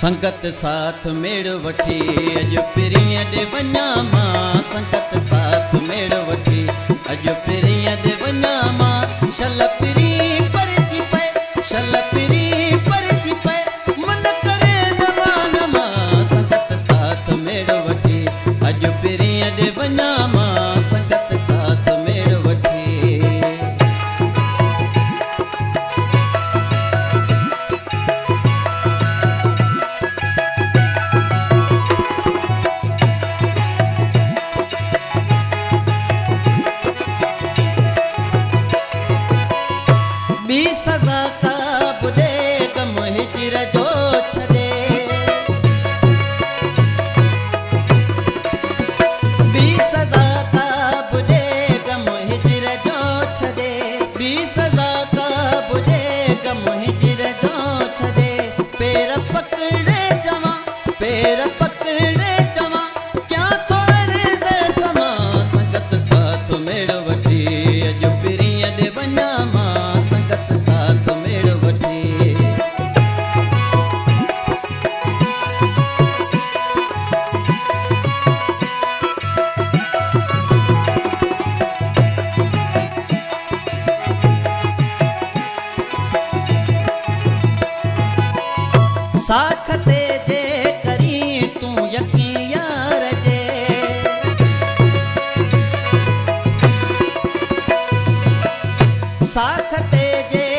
संगत साथ मेड़ वठी अॼु पिरीअ ॾे वञा मां संगत साथ मेड़ वठी अॼु पिरीअ ॾे वञा मां शल पिरी परजी पए शल पिरी परजी पए मन करे नमा नमा संगत साथ मेड़ वठी अॼु पिरीअ ॾे वञा मां संगत साथ मेड़ वठी ॿी सज़ा का बुॾे गम हिजर जो छॾे ॿी सज़ा का बुॾे गम हिजर जो छॾे ॿी सज़ा का बुॾे गम हिजर जो छॾे पेर पकड़े चवां पेर पकड़े चवां क्या थोरे से समा संगत साथ मेड़ वठी अॼु पिरीअ ॾे वञा मां संगत साथ मेड़ वठी साख ते जे करी तूं यकीन यार जे साख ते जे